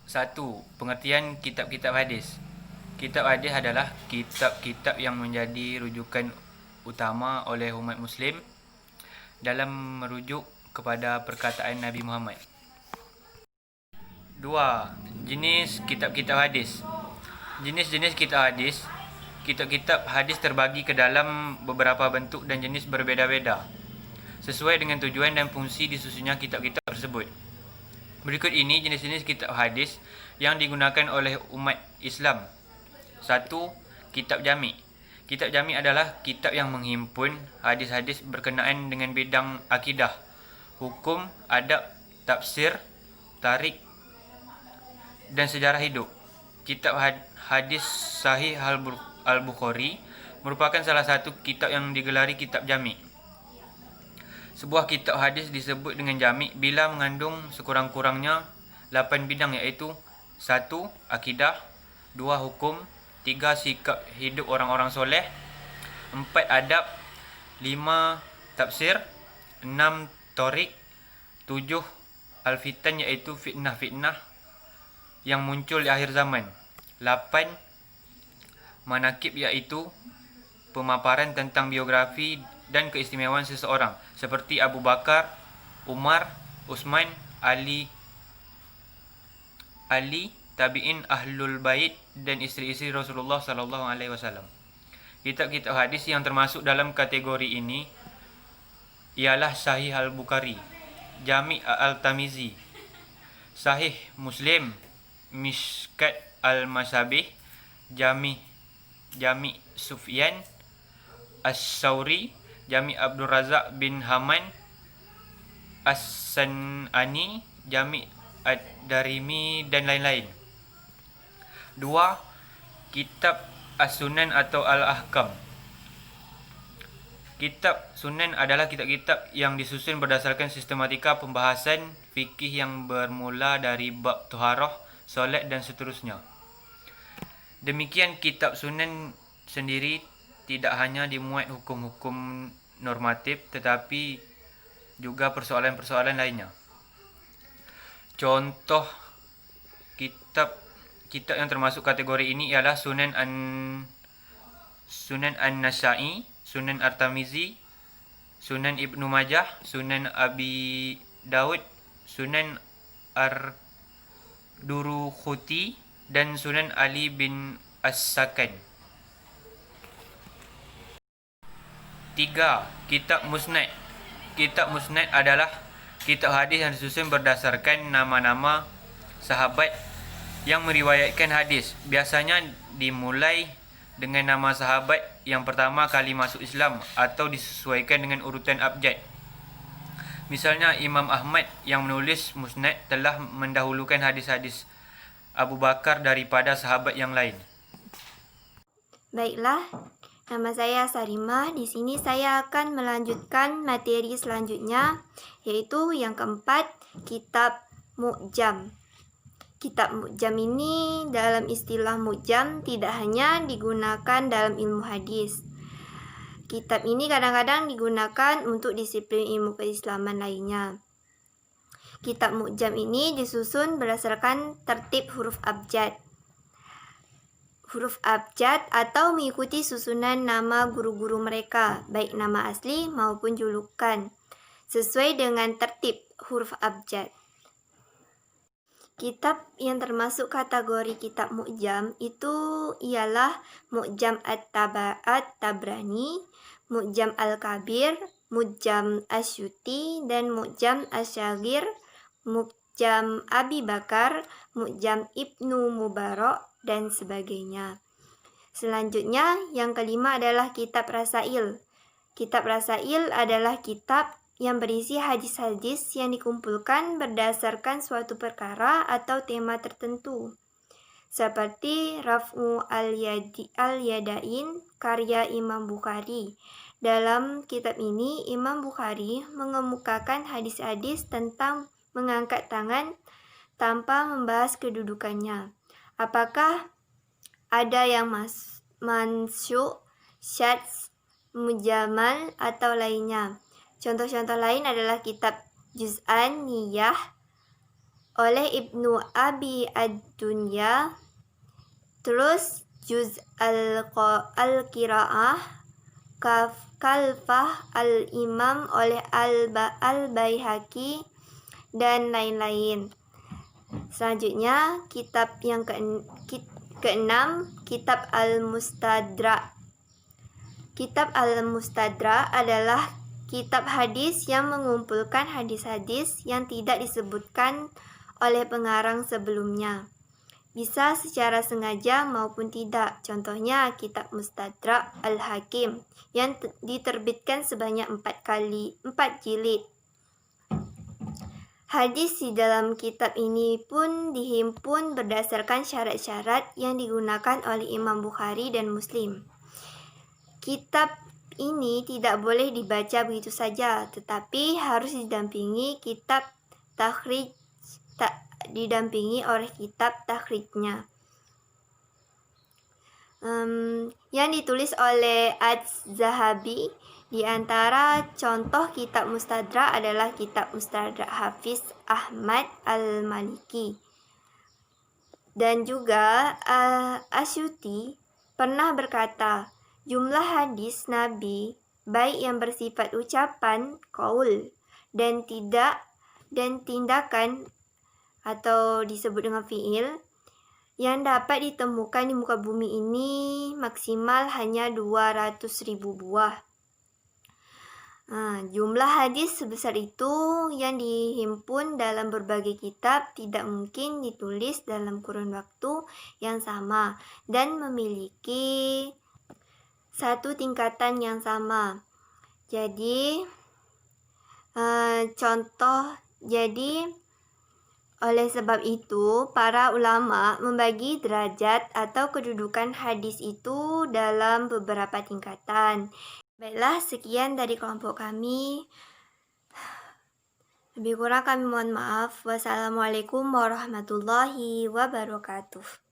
Satu, pengertian kitab-kitab hadis. Kitab hadis adalah kitab-kitab yang menjadi rujukan utama oleh umat Muslim dalam merujuk kepada perkataan Nabi Muhammad. Dua, jenis kitab-kitab hadis. Jenis-jenis kitab hadis. Kitab-kitab hadis terbagi ke dalam beberapa bentuk dan jenis berbeza-beza, sesuai dengan tujuan dan fungsi disusunnya kitab-kitab tersebut. Berikut ini jenis-jenis kitab hadis yang digunakan oleh umat Islam. Satu, kitab jami'. Kitab jami' adalah kitab yang menghimpun hadis-hadis berkenaan dengan bidang akidah, hukum, adab, tafsir, tarik, dan sejarah hidup. Kitab hadis Sahih Al-Bukhari merupakan salah satu kitab yang digelari kitab jami'. Sebuah kitab hadis disebut dengan jami' bila mengandung sekurang-kurangnya 8 bidang, iaitu 1. Akidah, 2. Hukum, 3. Sikap hidup orang-orang soleh, 4. Adab, 5. Tafsir, 6. Tarik, 7. Al-Fitan, iaitu fitnah-fitnah yang muncul di akhir zaman, 8. Manakib, iaitu pemaparan tentang biografi dan keistimewaan seseorang seperti Abu Bakar, Umar, Utsman, Ali, tabi'in, ahlul bait, dan istri-istri Rasulullah SAW. Kitab-kitab hadis yang termasuk dalam kategori ini ialah Sahih Al-Bukhari, Jami' Al-Tirmizi, Sahih Muslim, Mishkat Al-Masabih, Jami' Sufyan As-Sauri, Jami' Abdul Razak bin Haman As-San'ani, Jami' Ad-Darimi, dan lain-lain. 2. Kitab As-Sunan atau Al-Ahkam. Kitab Sunan adalah kitab-kitab yang disusun berdasarkan sistematika pembahasan fikih yang bermula dari bab taharah, solat, dan seterusnya. Demikian, kitab Sunan sendiri tidak hanya dimuat hukum-hukum normatif tetapi juga persoalan-persoalan lainnya. Contoh kitab yang termasuk kategori ini ialah Sunan An-Nasa'i, Sunan At-Tirmizi, Sunan Ibnu Majah, Sunan Abi Daud, Sunan Ar-Durukhuti, dan Sunan Ali bin As-Sakan. 3. Kitab Musnad. Kitab Musnad adalah kitab hadis yang disusun berdasarkan nama-nama sahabat yang meriwayatkan hadis. Biasanya dimulai dengan nama sahabat yang pertama kali masuk Islam atau disesuaikan dengan urutan abjad. Misalnya, Imam Ahmad yang menulis Musnad telah mendahulukan hadis-hadis Abu Bakar daripada sahabat yang lain. Baiklah, nama saya Sarimah. Di sini saya akan melanjutkan materi selanjutnya, yaitu yang keempat, kitab Mu'jam. Kitab Mu'jam ini dalam istilah Mu'jam tidak hanya digunakan dalam ilmu hadis. Kitab ini kadang-kadang digunakan untuk disiplin ilmu keislaman lainnya. Kitab Mu'jam ini disusun berdasarkan tertib huruf abjad. Huruf abjad atau mengikuti susunan nama guru-guru mereka, baik nama asli maupun julukan, sesuai dengan tertib huruf abjad. Kitab yang termasuk kategori kitab Mu'jam itu ialah Mu'jam At-Tabrani, Mu'jam Al-Kabir, Mu'jam Asyuti, dan Mu'jam Asyagir, Mu'jam Abi Bakar, Mu'jam Ibnu Mubarak, dan sebagainya. Selanjutnya, yang kelima adalah kitab Rasail. Kitab Rasail adalah kitab yang berisi hadis-hadis yang dikumpulkan berdasarkan suatu perkara atau tema tertentu, seperti Raf'u al-Yadain karya Imam Bukhari. Dalam kitab ini, Imam Bukhari mengemukakan hadis-hadis tentang mengangkat tangan tanpa membahas kedudukannya. Apakah ada yang mansyuk, syadz, mujamal, atau lainnya. Contoh-contoh lain adalah kitab Juz'an Niyah oleh Ibnu Abi Ad-Dunya. Terus juz al-qiraah kalfah al-imam oleh al-Baihaqi dan lain-lain. Selanjutnya kitab yang keenam, kitab Al-Mustadrak. Kitab Al-Mustadrak adalah kitab hadis yang mengumpulkan hadis-hadis yang tidak disebutkan oleh pengarang sebelumnya. Bisa secara sengaja maupun tidak. Contohnya kitab Mustadrak Al-Hakim yang diterbitkan sebanyak 4 jilid. Hadis di dalam kitab ini pun dihimpun berdasarkan syarat-syarat yang digunakan oleh Imam Bukhari dan Muslim. Kitab ini tidak boleh dibaca begitu saja, tetapi harus didampingi oleh kitab takhrijnya. Yang ditulis oleh Az-Zahabi. Di antara contoh kitab Mustadrak adalah kitab Mustadrak Hafiz Ahmad Al-Maliki. Dan juga Asyuti pernah berkata, jumlah hadis Nabi baik yang bersifat ucapan, qaul, dan tindakan atau disebut dengan fiil yang dapat ditemukan di muka bumi ini maksimal hanya 200.000 buah. Jumlah hadis sebesar itu yang dihimpun dalam berbagai kitab tidak mungkin ditulis dalam kurun waktu yang sama dan memiliki satu tingkatan yang sama. Jadi, oleh sebab itu, para ulama membagi derajat atau kedudukan hadis itu dalam beberapa tingkatan. Baiklah, sekian dari kelompok kami. Lebih kurang kami mohon maaf. Wassalamualaikum warahmatullahi wabarakatuh.